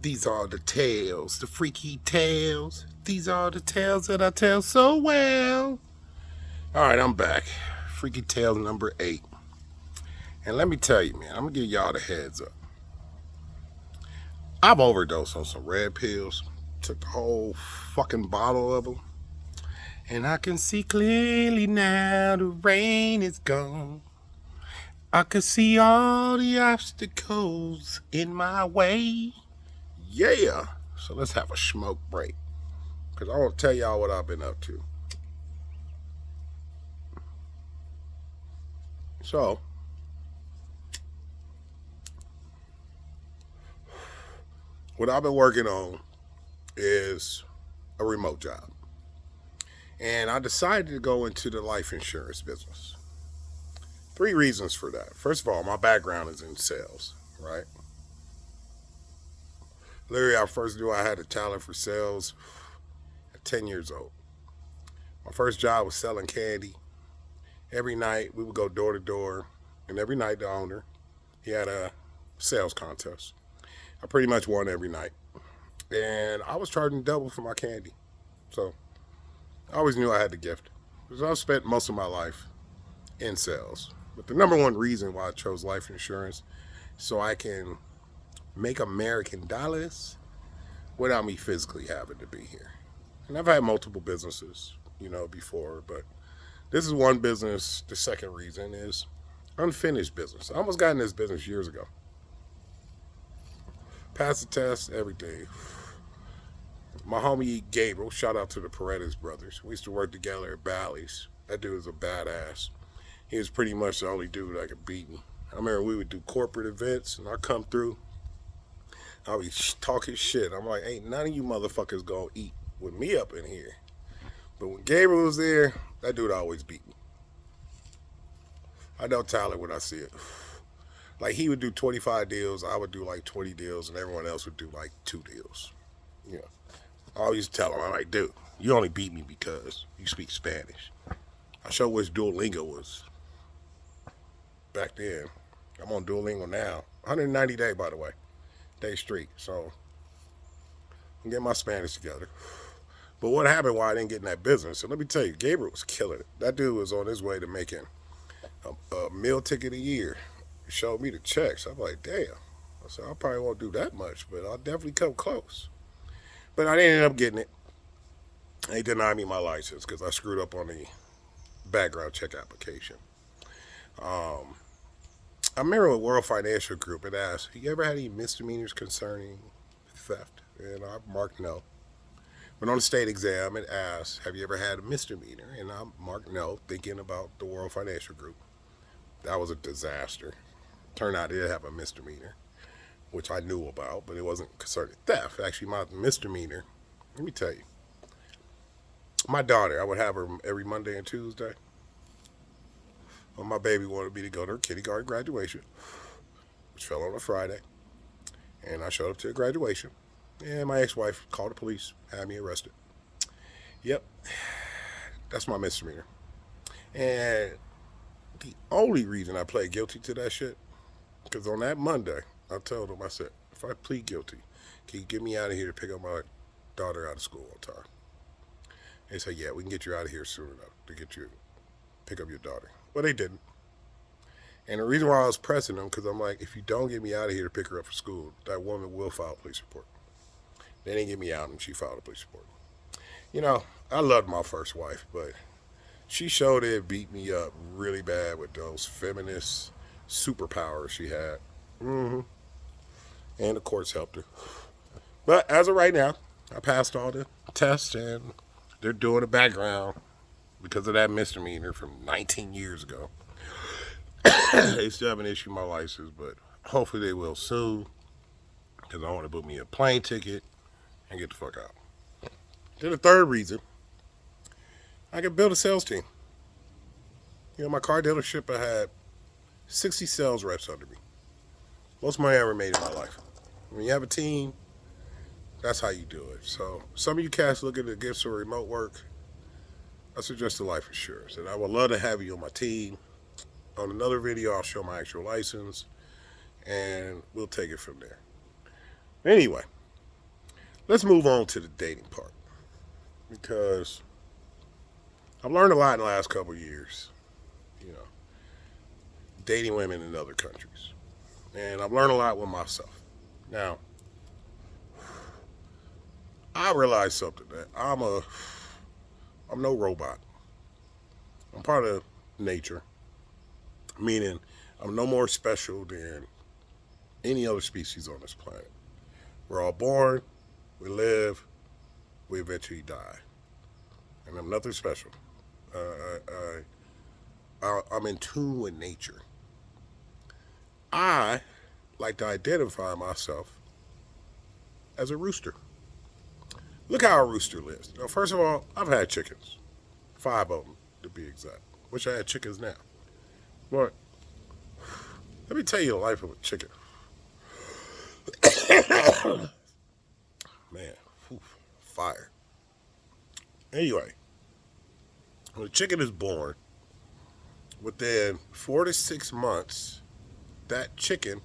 These are the tales, the freaky tales. These are the tales that I tell so well. Alright, I'm back. Freaky tale number 8. And let me tell you, man, I'm going to give y'all the heads up. I've overdosed on some red pills. Took the whole fucking bottle of them. And I can see clearly now the rain is gone. I can see all the obstacles in my way. Yeah. So let's have a smoke break. Because I want to tell y'all what I've been up to. So, what I've been working on is a remote job. And I decided to go into the life insurance business. 3 reasons for that. First of all, my background is in sales, right? Literally, I first knew I had a talent for sales at 10 years old. My first job was selling candy. Every night, we would go door to door. And every night, the owner, he had a sales contest. I pretty much won every night. And I was charging double for my candy. So, I always knew I had the gift. Because I've spent most of my life in sales. But the number one reason why I chose life insurance, so I can make American dollars without me physically having to be here. And I've had multiple businesses, before, but this is one business. The second reason is unfinished business. I almost got in this business years ago. Passed the test, everything. My homie Gabriel, shout out to the Paredes brothers. We used to work together at Bally's. That dude was a badass. He was pretty much the only dude that could beat me. I remember we would do corporate events, and I'd come through. I'd be talking shit. I'm like, ain't none of you motherfuckers gonna eat with me up in here. But when Gabriel was there, that dude always beat me. I know Tyler when I see it. Like, he would do 25 deals, I would do like 20 deals, and everyone else would do like 2 deals. I always tell him, I'm like, dude, you only beat me because you speak Spanish. I show which Duolingo was back then. I'm on Duolingo now. 190 day, by the way. Day streak. So I'm getting my Spanish together. But what happened why I didn't get in that business? So let me tell you, Gabriel was killing it. That dude was on his way to making a meal ticket a year. He showed me the checks. I'm like, damn. I said, I probably won't do that much, but I'll definitely come close. But I ended up getting it. They denied me my license because I screwed up on the background check application. I remember with World Financial Group, it asked, have you ever had any misdemeanors concerning theft? And I marked no. But on the state exam, it asked, have you ever had a misdemeanor? And I marked no, thinking about the World Financial Group. That was a disaster. Turned out I did have a misdemeanor, which I knew about, but it wasn't concerning theft. Actually, my misdemeanor, let me tell you, my daughter, I would have her every Monday and Tuesday. Well, my baby wanted me to go to her kindergarten graduation, which fell on a Friday. And I showed up to her graduation. And my ex-wife called the police, had me arrested. Yep, that's my misdemeanor. And the only reason I pled guilty to that shit, because on that Monday, I told them, I said, if I plead guilty, can you get me out of here to pick up my daughter out of school on time? They said, yeah, we can get you out of here soon enough to get you, pick up your daughter. Well, they didn't. And the reason why I was pressing them, because I'm like, if you don't get me out of here to pick her up for school, that woman will file a police report. They didn't get me out, and she filed a police report. I loved my first wife, but she showed it, beat me up really bad with those feminist superpowers she had. Mm-hmm. And the courts helped her. But as of right now, I passed all the tests, and they're doing a background because of that misdemeanor from 19 years ago. They still haven't issued my license, but hopefully they will soon, because I want to book me a plane ticket and get the fuck out. Then the third reason, I can build a sales team. My car dealership, I had 60 sales reps under me. Most money I ever made in my life. When you have a team, that's how you do it. So some of you cats looking to get some remote work, I suggest the life insurance. And I would love to have you on my team. On another video, I'll show my actual license, and we'll take it from there. Anyway, let's move on to the dating part because I've learned a lot in the last couple of years. You know, dating women in other countries, and I've learned a lot with myself. Now, I realized something that I'm no robot. I'm part of nature, meaning I'm no more special than any other species on this planet. We're all born, we live, we eventually die, and I'm nothing special. I'm in tune with nature. I like to identify myself as a rooster. Look how a rooster lives. Now, first of all, I've had chickens, 5 of them to be exact. Wish I had chickens now. But let me tell you the life of a chicken. Man, whew, fire. Anyway, when a chicken is born, within 4 to 6 months, that chicken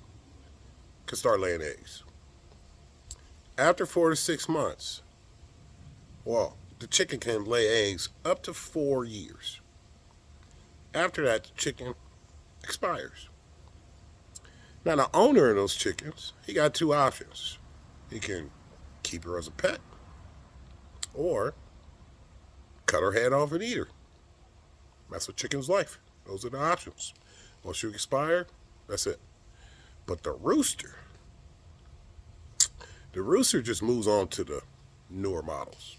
can start laying eggs. After 4 to 6 months, well, the chicken can lay eggs up to 4 years. After that, the chicken expires. Now, the owner of those chickens, he got two options. He can keep her as a pet or cut her head off and eat her. That's a chicken's life. Those are the options. Once you expire, that's it. But the rooster just moves on to the newer models.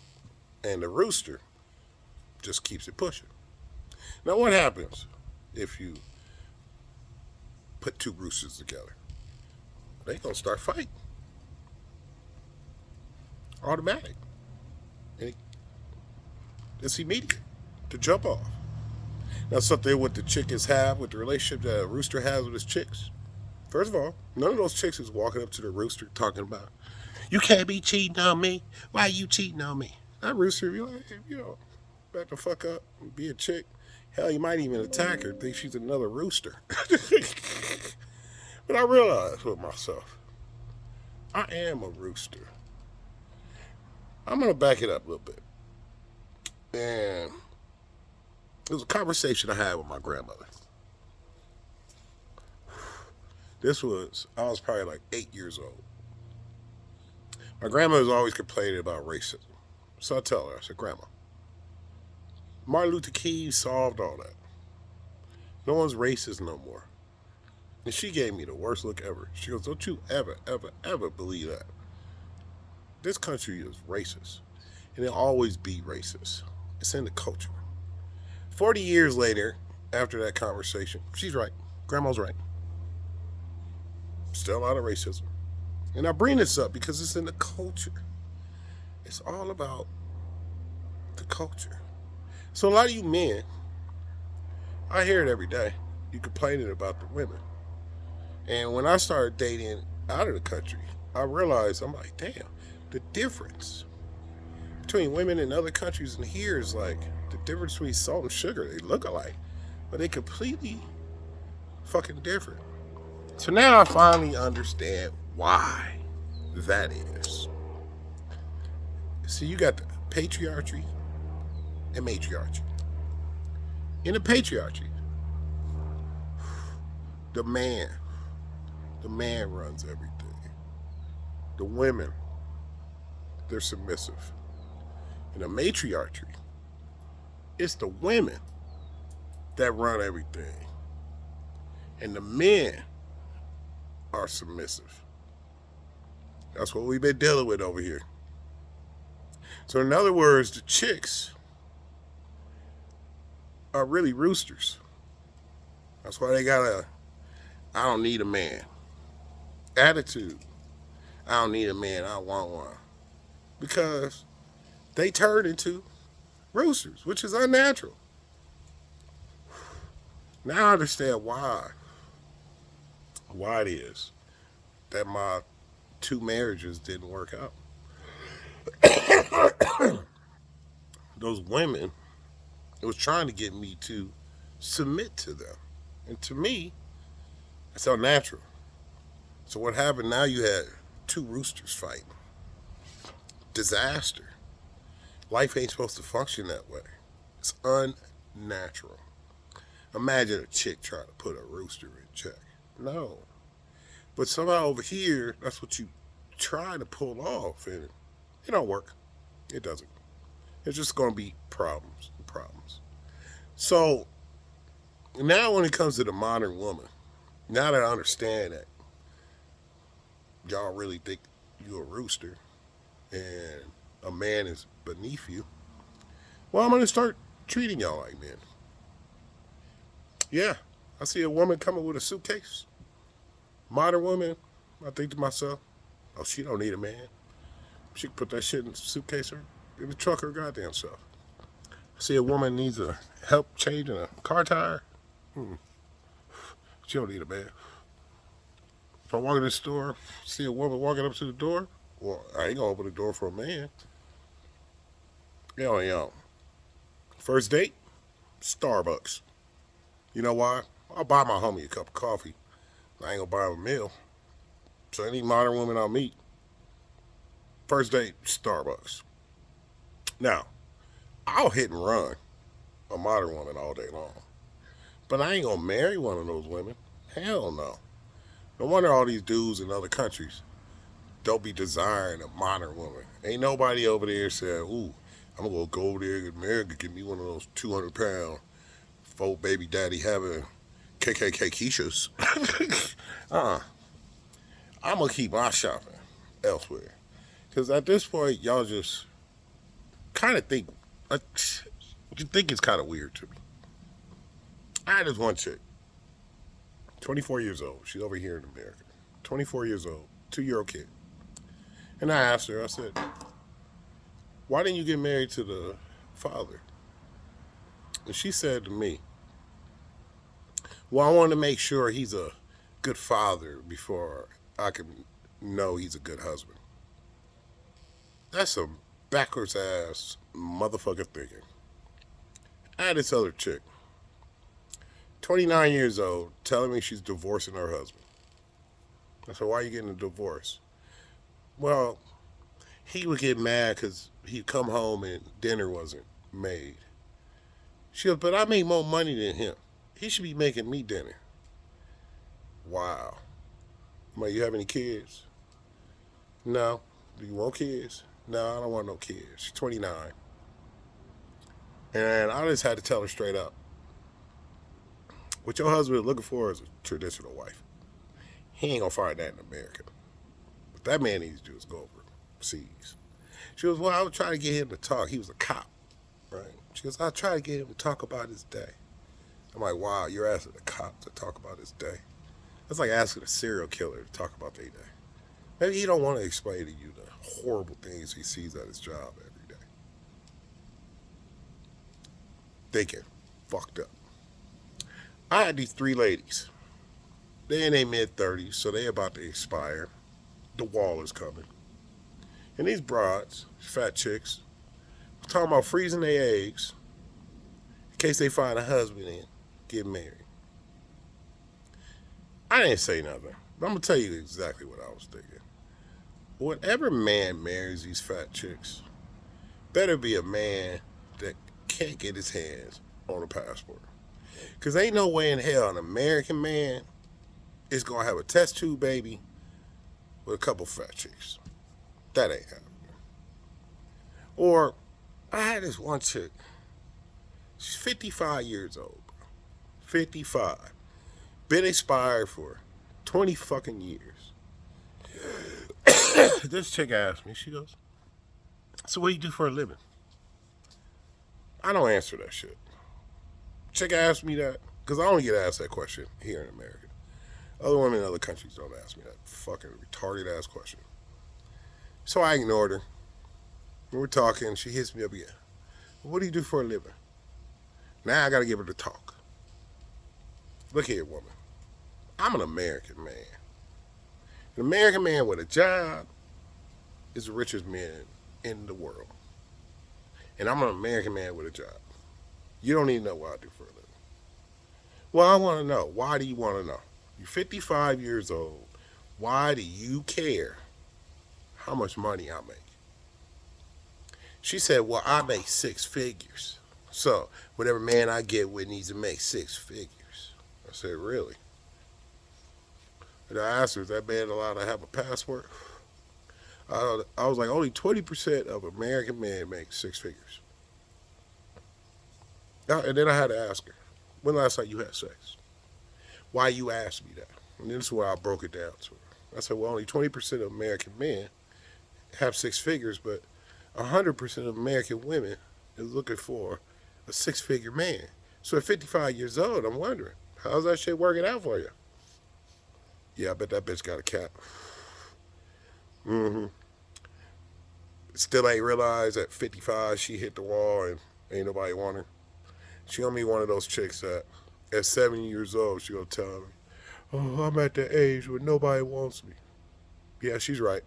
And the rooster just keeps it pushing. Now, what happens if you put two roosters together? They gonna start fighting. Automatic. And it's immediate to jump off. Now, something what the chickens have with the relationship that a rooster has with his chicks. First of all, none of those chicks is walking up to the rooster talking about, you can't be cheating on me. Why are you cheating on me? That rooster be like, back the fuck up and be a chick. Hell, you might even attack her, think she's another rooster. But I realized with myself, I am a rooster. I'm going to back it up a little bit. And it was a conversation I had with my grandmother. I was probably like 8 years old. My grandma was always complaining about racism. So I tell her, I said, Grandma, Martin Luther King solved all that. No one's racist no more. And she gave me the worst look ever. She goes, don't you ever, ever, ever believe that. This country is racist. And it'll always be racist. It's in the culture. 40 years later, after that conversation, she's right. Grandma's right. Still a lot of racism. And I bring this up because it's in the culture. It's all about the culture. So a lot of you men, I hear it every day. You complaining about the women. And when I started dating out of the country, I realized, I'm like, damn, the difference between women in other countries and here is like the difference between salt and sugar. They look alike, but they completely fucking different. So now I finally understand why that is. See, you got the patriarchy and matriarchy. In the patriarchy, the man runs everything. The women, they're submissive. In the matriarchy, it's the women that run everything. And the men are submissive. That's what we've been dealing with over here. So in other words, the chicks are really roosters. That's why they got I don't need a man attitude. I don't need a man, I want one. Because they turn into roosters, which is unnatural. Now I understand why it is that my 2 marriages didn't work out. Those women, it was trying to get me to submit to them. And to me, it's unnatural. So what happened now, you had 2 roosters fighting. disaster. Life ain't supposed to function that way. It's unnatural. Imagine a chick trying to put a rooster in check. No. But somehow over here, that's what you try to pull off, and it don't work. It doesn't. It's just going to be problems and problems. So now when it comes to the modern woman, now that I understand that y'all really think you a rooster and a man is beneath you, well, I'm going to start treating y'all like men. Yeah, I see a woman coming with a suitcase. Modern woman, I think to myself, oh, she don't need a man. She can put that shit in the suitcase or in the truck or goddamn self. I see a woman needs a help changing a car tire. She don't need a man. If I walk in the store, see a woman walking up to the door, well, I ain't gonna open the door for a man. Yo. First date, Starbucks. You know why? I'll buy my homie a cup of coffee. I ain't gonna buy him a meal. So any modern woman I meet, first date, Starbucks. Now, I'll hit and run a modern woman all day long. But I ain't gonna marry one of those women. Hell no. No wonder all these dudes in other countries don't be desiring a modern woman. Ain't nobody over there saying, ooh, I'm gonna go over there in America, get me one of those 200-pound, full baby daddy having KKK quiches. I'm gonna keep my shopping elsewhere. Because at this point, y'all just kind of think, you think it's kind of weird to me. I had this one chick, 24 years old. She's over here in America. 24 years old, 2-year-old kid. And I asked her, I said, why didn't you get married to the father? And she said to me, well, I want to make sure he's a good father before I can know he's a good husband. That's some backwards ass motherfucker thinking. I had this other chick, 29 years old, telling me she's divorcing her husband. I said, why are you getting a divorce? Well, he would get mad because he'd come home and dinner wasn't made. She goes, but I make more money than him. He should be making me dinner. Wow. I'm like, you have any kids? No. Do you want kids? No, I don't want no kids. She's 29. And I just had to tell her straight up, what your husband is looking for is a traditional wife. He ain't gonna find that in America. What that man needs to do is go overseas. She goes, well, I was trying to get him to talk. He was a cop, right? She goes, I tried to get him to talk about his day. I'm like, wow, you're asking a cop to talk about his day. That's like asking a serial killer to talk about their day. Maybe he don't want to explain to you the horrible things he sees at his job every day. Thinking, fucked up. I had these 3 ladies. They in their mid-30s, so they about to expire. The wall is coming. And these broads, fat chicks, talking about freezing their eggs in case they find a husband and get married. I didn't say nothing, but I'm going to tell you exactly what I was thinking. Whatever man marries these fat chicks, better be a man that can't get his hands on a passport. Because ain't no way in hell an American man is going to have a test tube baby with a couple fat chicks. That ain't happening. Or, I had this one chick. She's 55 years old. 55. Been expired for 20 fucking years. This chick asked me, she goes, so what do you do for a living? I don't answer that shit. Chick asked me that, because I only get asked that question here in America. Other women in other countries don't ask me that fucking retarded ass question. So I ignored her. We're talking, she hits me up again. What do you do for a living? Now I gotta give her the talk. Look here, woman. I'm an American man. An American man with a job is the richest man in the world. And I'm an American man with a job. You don't even know what I do for a living. Well, I want to know. Why do you want to know? You're 55 years old. Why do you care how much money I make? She said, well, I make six figures. So whatever man I get with needs to make six figures. I said, really? And I asked her, is that man allowed to have a passport? I was like, only 20% of American men make six figures. And then I had to ask her, when last time you had sex? Why you asked me that? And this is where I broke it down to her. I said, well, only 20% of American men have six figures, but 100% of American women is looking for a six-figure man. So at 55 years old, I'm wondering, how's that shit working out for you? Yeah, I bet that bitch got a cat. Mm-hmm. Still ain't realized at 55 she hit the wall and ain't nobody want her. She gonna be one of those chicks that at 70 years old she gonna tell me, oh, I'm at the age where nobody wants me. Yeah, she's right.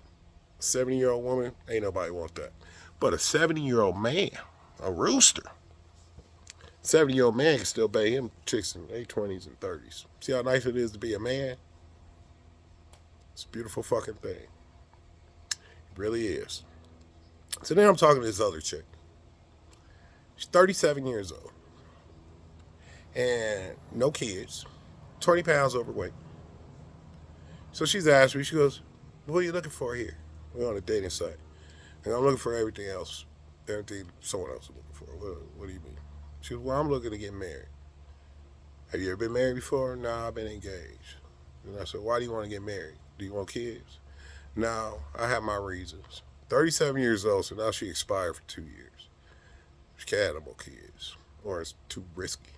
70-year-old woman, ain't nobody want that. But a 70-year-old man, a rooster, 70-year-old man can still pay him chicks in their 20s and 30s. See how nice it is to be a man? It's a beautiful fucking thing. It really is. So then I'm talking to this other chick. She's 37 years old. And no kids. 20 pounds overweight. So she's asked me, she goes, what are you looking for here? We're on a dating site. And I'm looking for everything else. Everything someone else is looking for. What do you mean? She goes, well, I'm looking to get married. Have you ever been married before? No, I've been engaged. And I said, why do you want to get married? Do you want kids? No, I have my reasons. 37 years old, so now she expired for 2 years. She can't have no more kids, or it's too risky.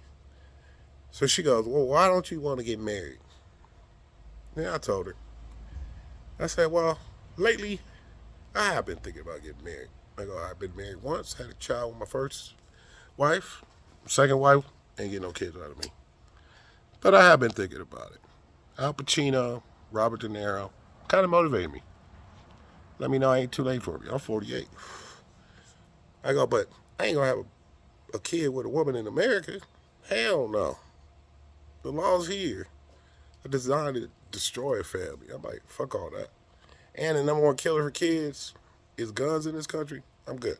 So she goes, well, why don't you want to get married? And I told her. I said, well, lately, I have been thinking about getting married. I go, I've been married once, had a child with my first wife. Second wife, ain't getting no kids out of me. But I have been thinking about it. Al Pacino, Robert De Niro, kind of motivated me. Let me know I ain't too late for me. I'm 48. I go, but I ain't gonna have a kid with a woman in America. Hell no. The laws here are designed to destroy a family. I'm like, fuck all that. And the number one killer for kids is guns in this country. I'm good.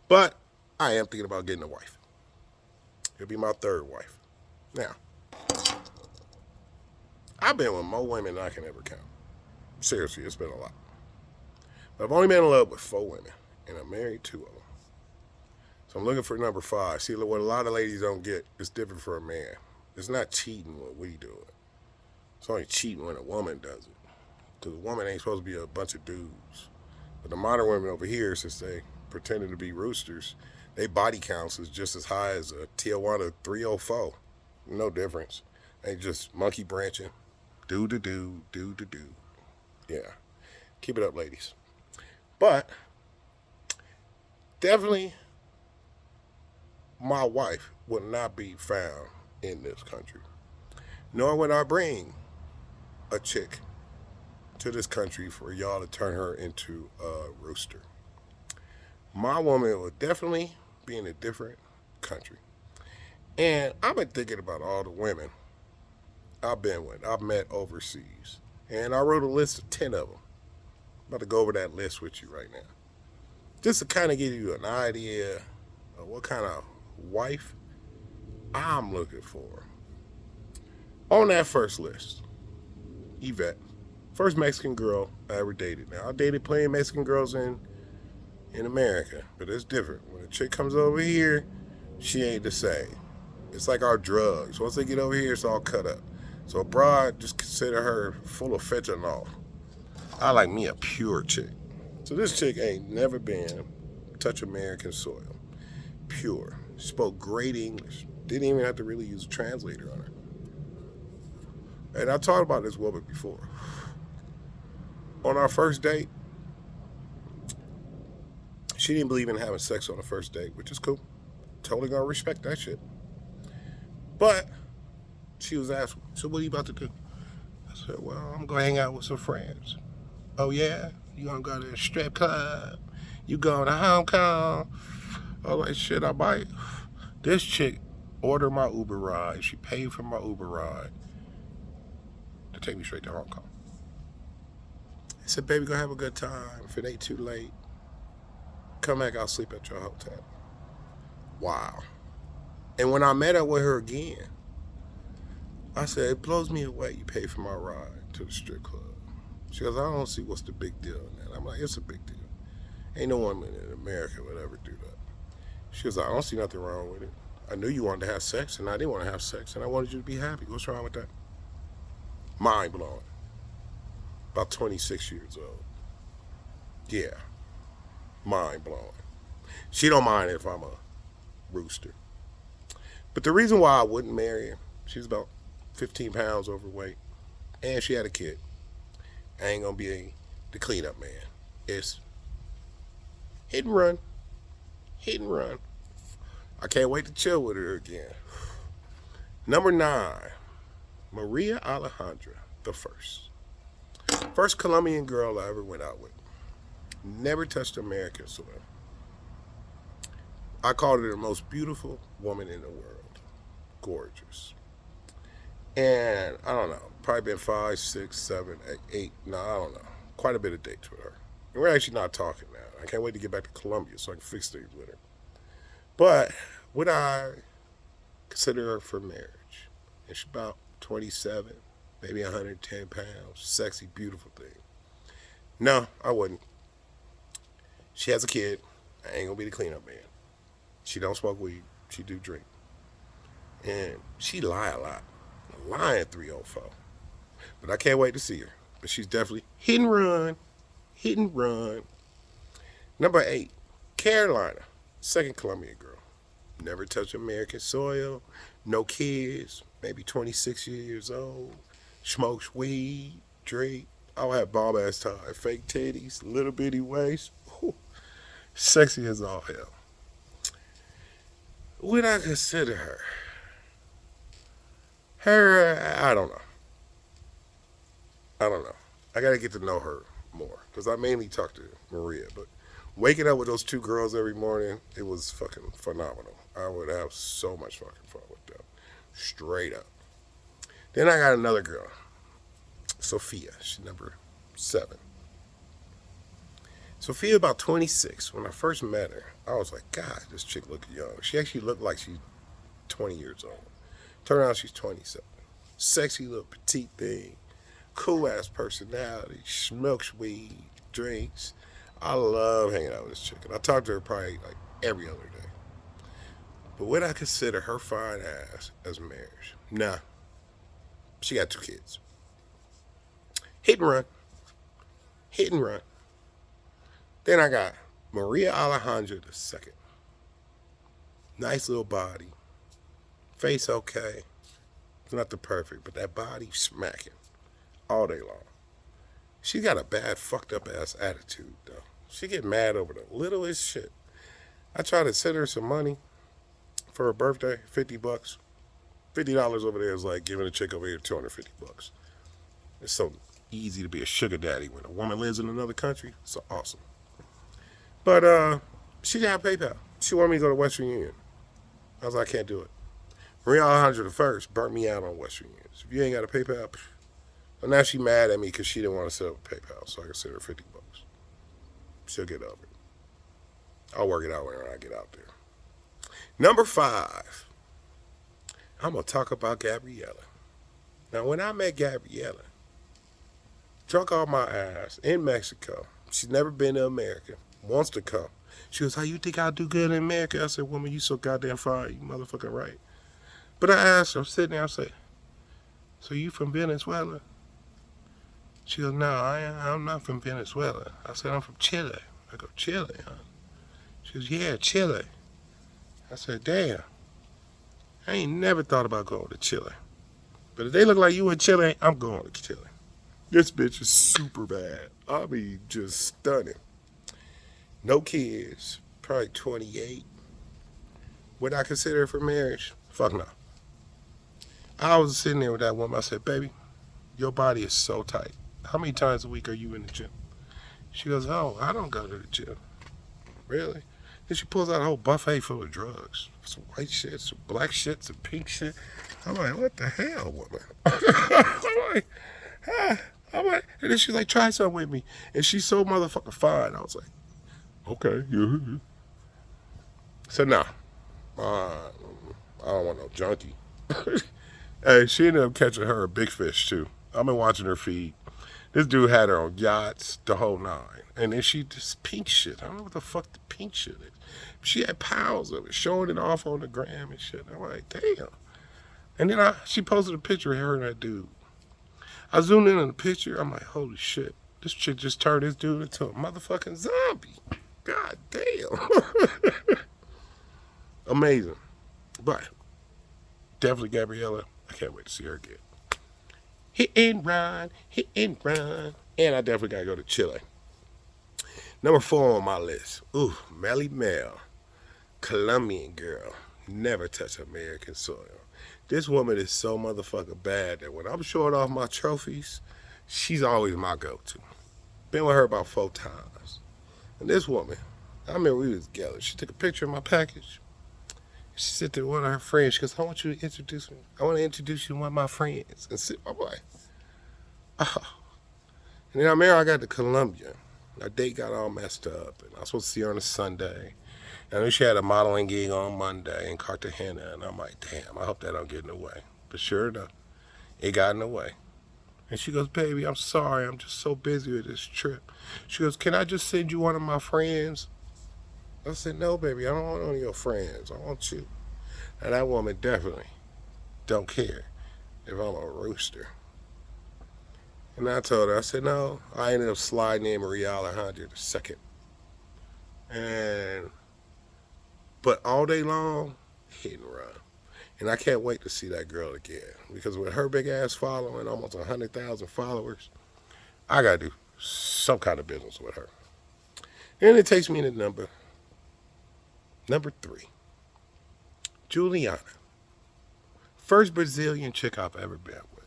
But I am thinking about getting a wife. It'll be my third wife. Now, I've been with more women than I can ever count. Seriously, it's been a lot. But I've only been in love with 4 women, and I'm married 2 of them. So I'm looking for number 5. See, what a lot of ladies don't get is different for a man. It's not cheating what we do. It's only cheating when a woman does it. Because a woman ain't supposed to be a bunch of dudes. But the modern women over here, since they pretending to be roosters, they body counts is just as high as a Tijuana 304. No difference. They just monkey branching. Do. Yeah. Keep it up, ladies. But definitely my wife will not be found in this country. Nor would I bring a chick to this country for y'all to turn her into a rooster. My woman will definitely be in a different country. And I've been thinking about all the women I've met overseas. And I wrote a list of 10 of them. I'm about to go over that list with you right now. Just to kind of give you an idea of what kind of wife I'm looking for. On that first list, Yvette. First Mexican girl I ever dated. Now, I dated plenty of Mexican girls in America, but it's different. When a chick comes over here, she ain't the same. It's like our drugs. Once they get over here, it's all cut up. So a broad, just consider her full of fentanyl. I like me a pure chick. So this chick ain't never been touch American soil. Pure. Spoke great English. Didn't even have to really use a translator on her. And I talked about this woman before. On our first date, she didn't believe in having sex on the first date, which is cool. Totally gonna respect that shit. But she was asking, so what are you about to do? I said, well, I'm gonna hang out with some friends. Oh yeah? You gonna go to a strip club? You going to Hong Kong? Oh, like shit, I might. This chick ordered my Uber ride. She paid for my Uber ride to take me straight to Hong Kong. said, baby, go have a good time. If it ain't too late, come back, I'll sleep at your hotel. Wow. And when I met up with her again, I said, it blows me away you pay for my ride to the strip club. She goes, I don't see what's the big deal in that. I'm like, it's a big deal. Ain't no woman in America would ever do that. She goes, I don't see nothing wrong with it. I knew you wanted to have sex, and I didn't want to have sex, and I wanted you to be happy. What's wrong with that? Mind blowing. About 26 years old. Yeah. Mind blowing. She don't mind if I'm a rooster. But the reason why I wouldn't marry her, she's about 15 pounds overweight, and she had a kid. I ain't gonna be the cleanup man. It's hit and run. Hit and run. I can't wait to chill with her again. Number 9, Maria Alejandra the First. First Colombian girl I ever went out with. Never touched American soil. I called her the most beautiful woman in the world. Gorgeous. And I don't know, probably been 5, 6, 7, 8, no, I don't know. Quite a bit of dates with her. And we're actually not talking now. I can't wait to get back to Colombia so I can fix things with her. But would I consider her for marriage? And she's about 27, maybe 110 pounds, sexy, beautiful thing. No, I wouldn't. She has a kid. I ain't gonna be the cleanup man. She don't smoke weed. She do drink. And she lie a lot. Lying 304. But I can't wait to see her. But she's definitely hit and run. Hit and run. Number 8, Carolina. Second Colombian girl. Never touched American soil. No kids. Maybe 26 years old. Smokes weed. Drink. I'll have bomb ass time. Fake titties. Little bitty waist. Whew. Sexy as all hell. Would I consider her? I don't know. I gotta get to know her more. Because I mainly talk to Maria. But waking up with those 2 girls every morning, it was fucking phenomenal. I would have so much fucking fun with them. Straight up. Then I got another girl. Sophia. She's number 7. Sophia about 26. When I first met her, I was like, God, this chick looked young. She actually looked like she's 20 years old. Turn around, she's 27. Sexy little petite thing. Cool ass personality. Smokes weed. Drinks. I love hanging out with this chick. And I talk to her probably like every other day. But would I consider her fine ass as marriage? Nah. She got 2 kids. Hit and run. Hit and run. Then I got Maria Alejandra II. Nice little body. Face okay. It's not the perfect, but that body smacking all day long. She got a bad, fucked up ass attitude, though. She get mad over the littlest shit. I try to send her some money for her birthday, $50. $50 over there is like giving a chick over here $250. It's so easy to be a sugar daddy when a woman lives in another country. It's awesome. But she didn't have PayPal. She wanted me to go to Western Union. I was like, I can't do it. Maria Alejandra the First burnt me out on Western Union. So if you ain't got a PayPal, well, now she mad at me because she didn't want to set up a PayPal, so I can send her $50. She'll get over it. I'll work it out when I get out there. Number 5, I'm going to talk about Gabriella. Now, when I met Gabriella, drunk off my ass in Mexico, she's never been to America, wants to come. She goes, how you think I'll do good in America? I said, woman, you so goddamn fine, you motherfucking right. But I asked her, I'm sitting there, I say, so you from Venezuela? She goes, no, I'm not from Venezuela. I said, I'm from Chile. I go, Chile, huh? She goes, yeah, Chile. I said, damn. I ain't never thought about going to Chile. But if they look like you in Chile, I'm going to Chile. This bitch is super bad. I mean, just stunning. No kids, probably 28. Would I consider her for marriage? Fuck no. I was sitting there with that woman. I said, baby, your body is so tight. How many times a week are you in the gym? She goes, oh, I don't go to the gym. Really? Then she pulls out a whole buffet full of drugs. Some white shit, some black shit, some pink shit. I'm like, what the hell, woman? I'm like, I'm like, and then she's like, try something with me. And she's so motherfucking fine. I was like, okay. Yeah. So, nah. I don't want no junkie. Hey, she ended up catching her a big fish, too. I've been watching her feed. This dude had her on yachts, the whole nine. And then she just pink shit. I don't know what the fuck the pink shit is. She had piles of it, showing it off on the gram and shit. I'm like, damn. And then she posted a picture of her and that dude. I zoomed in on the picture. I'm like, holy shit. This chick just turned this dude into a motherfucking zombie. God damn. Amazing. But definitely Gabriella. I can't wait to see her again. Hit and run. And I definitely got to go to Chile. Number 4 on my list. Ooh, Melly Mel. Colombian girl. Never touch American soil. This woman is so motherfucking bad that when I'm showing off my trophies, she's always my go-to. Been with her about 4 times. And this woman, I remember we was together. She took a picture of my package. She said to one of her friends, she goes, I want you to introduce me. I want to introduce you to one of my friends. And I'm like, oh. And then I remember I got to Colombia. Our date got all messed up. And I was supposed to see her on a Sunday. And then she had a modeling gig on Monday in Cartagena. And I'm like, damn, I hope that don't get in the way. But sure enough, it got in the way. And she goes, baby, I'm sorry. I'm just so busy with this trip. She goes, can I just send you one of my friends? I said, no, baby, I don't want one of your friends. I want you. And that woman definitely don't care if I'm a rooster. And I told her, I said, no. I ended up sliding in Maria Alejandra II. But all day long, hit and run. And I can't wait to see that girl again. Because with her big ass following, almost 100,000 followers, I got to do some kind of business with her. And it takes me to number 3. Juliana. First Brazilian chick I've ever been with.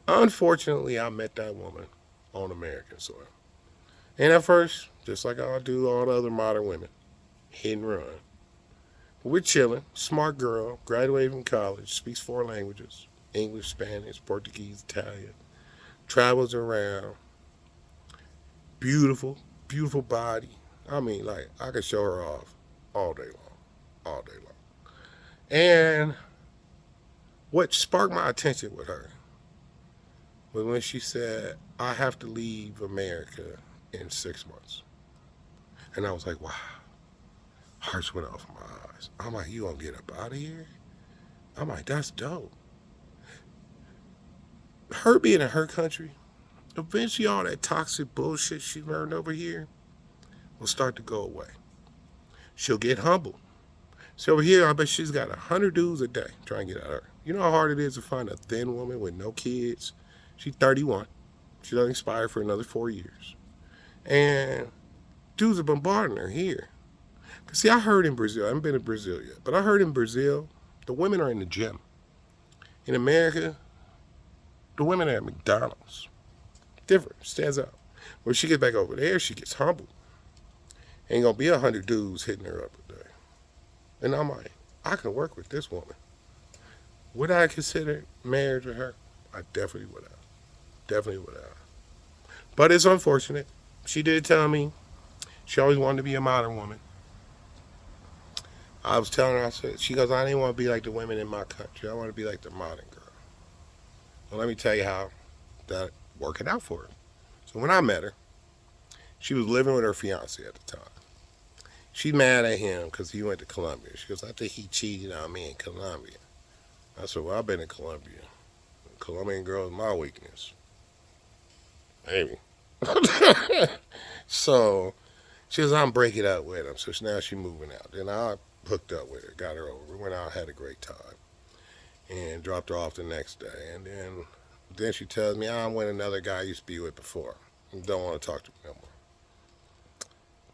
Unfortunately, I met that woman on American soil. And at first, just like I do all the other modern women, hit and run. We're chilling. Smart girl, graduated from college, speaks 4 languages. English, Spanish, Portuguese, Italian. Travels around. Beautiful, beautiful body. I mean, like, I could show her off all day long. And what sparked my attention with her was when she said, I have to leave America in 6 months. And I was like, wow. Hearts went off my eyes. I'm like, you gonna get up out of here? I'm like, that's dope. Her being in her country, eventually all that toxic bullshit she learned over here will start to go away. She'll get humble. So over here, I bet she's got 100 dudes a day trying to get at her. You know how hard it is to find a thin woman with no kids? She's 31. She doesn't expire for another 4 years. And dudes are bombarding her here. See, I heard in Brazil, I haven't been to Brazil yet, but I heard in Brazil, the women are in the gym. In America, the women are at McDonald's. Different, stands out. When she gets back over there, she gets humbled. Ain't gonna be 100 dudes hitting her up a day. And I'm like, I can work with this woman. Would I consider marriage with her? I definitely would have. But it's unfortunate. She did tell me she always wanted to be a modern woman. I was telling her, I said, she goes, I didn't want to be like the women in my country. I want to be like the modern girl. Well, let me tell you how that worked out for her. So when I met her, she was living with her fiance at the time. She's mad at him because he went to Colombia. She goes, I think he cheated on me in Colombia. I said, well, I've been in Colombia. Colombian girl is my weakness. Maybe. So she goes, I'm breaking up with him. So now she's moving out. Then I hooked up with her, got her over. We went out, had a great time, and dropped her off the next day. And then she tells me, I'm with another guy I used to be with before. Don't want to talk to me no more.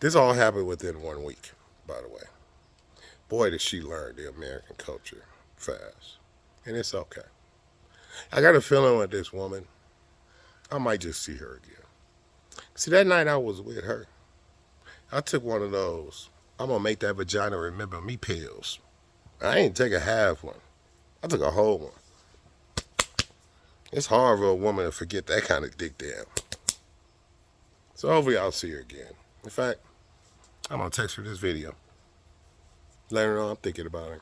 This all happened within 1 week, by the way. Boy, did she learn the American culture fast. And it's okay. I got a feeling with this woman, I might just see her again. See, that night I was with her, I took one of those, I'm going to make that vagina remember me pills. I ain't take a half one. I took a whole one. It's hard for a woman to forget that kind of dick down. So hopefully I'll see her again. In fact, I'm gonna text her this video. Let her know I'm thinking about her.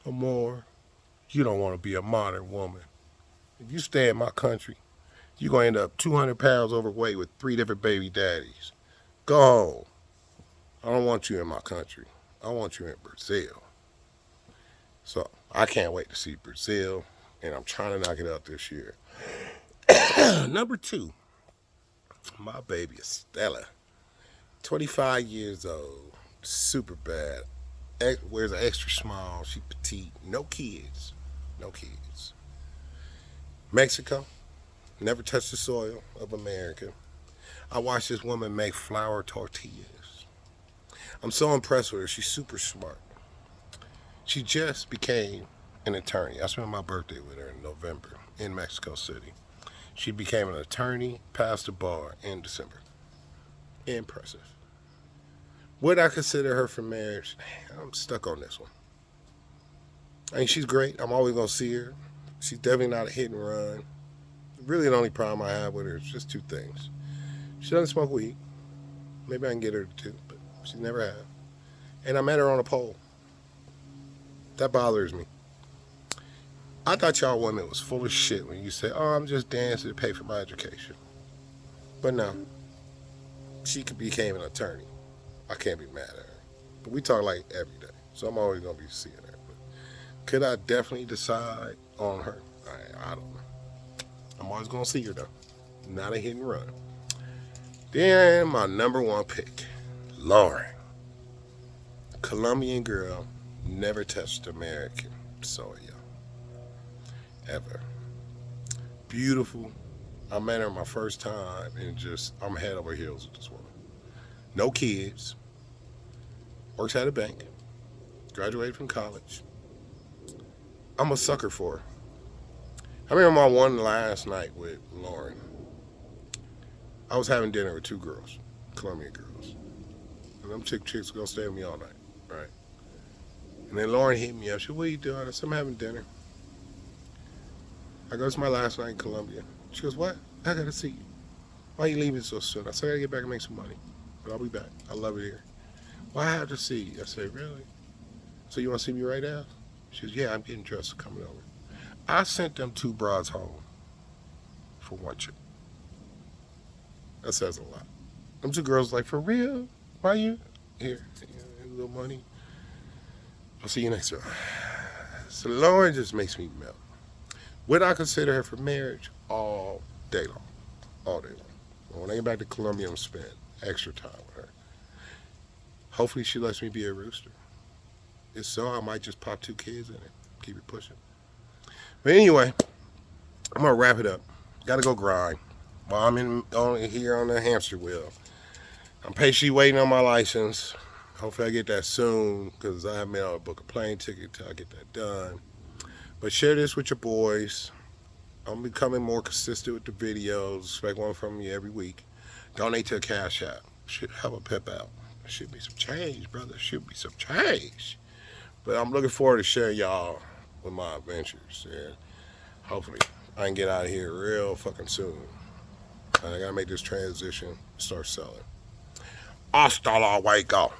Amor, you don't want to be a modern woman. If you stay in my country, you're gonna end up 200 pounds overweight with 3 different baby daddies. Go home. I don't want you in my country. I want you in Brazil. So I can't wait to see Brazil, and I'm trying to knock it out this year. Number 2, my baby Stella, 25 years old, super bad. Wears an extra small. She petite. No kids. No kids. Mexico. Never touched the soil of America. I watched this woman make flour tortillas. I'm so impressed with her. She's super smart. She just became an attorney. I spent my birthday with her in November in Mexico City. She became an attorney, passed the bar in December. Impressive. Would I consider her for marriage? I'm stuck on this one. I mean, she's great. I'm always going to see her. She's definitely not a hit and run. Really, the only problem I have with her is just 2 things. She doesn't smoke weed. Maybe I can get her to, but she never has. And I met her on a pole. That bothers me. I thought y'all women was full of shit when you said, oh, I'm just dancing to pay for my education. But no. She became an attorney. I can't be mad at her. But we talk like every day. So I'm always going to be seeing her. But could I definitely decide on her? I don't know. I'm always going to see her, though. Not a hit and run. Then my number 1 pick, Lauren. Colombian girl, never touched American soil. Ever. Beautiful. I met her my first time and I'm head over heels with this woman. No kids. Works at a bank. Graduated from college. I'm a sucker for her. I remember my one last night with Lauren. I was having dinner with 2 girls, Colombian girls. And them chicks gonna stay with me all night, right? And then Lauren hit me up. She said, what are you doing? I said, I'm having dinner. I go, it's my last night in Colombia. She goes, what? I gotta see you. Why are you leaving so soon? I said, I gotta get back and make some money. But I'll be back. I love it here. Well, I have to see you. I said, really? So you want to see me right now? She goes, yeah, I'm getting dressed coming over. I sent them 2 broads home for 1 chick. That says a lot. Them 2 girls like, for real? Why you? Here, a little money. I'll see you next time. So Lauren just makes me melt. Would I consider her for marriage? All day long. All day long. When I get back to Colombia, I'm spend extra time with her. Hopefully she lets me be a rooster. If so, I might just pop 2 kids in it. Keep it pushing. But anyway, I'm going to wrap it up. Got to go grind. While I'm here on the hamster wheel. I'm patiently waiting on my license. Hopefully I get that soon because I haven't been able to book a plane ticket till I get that done. But share this with your boys. I'm becoming more consistent with the videos. Expect one from me every week. Donate to a CashApp. Should have a pep out. There should be some change, brother. Should be some change. But I'm looking forward to sharing y'all with my adventures. And hopefully I can get out of here real fucking soon. I gotta make this transition, start selling. Hasta la hueco.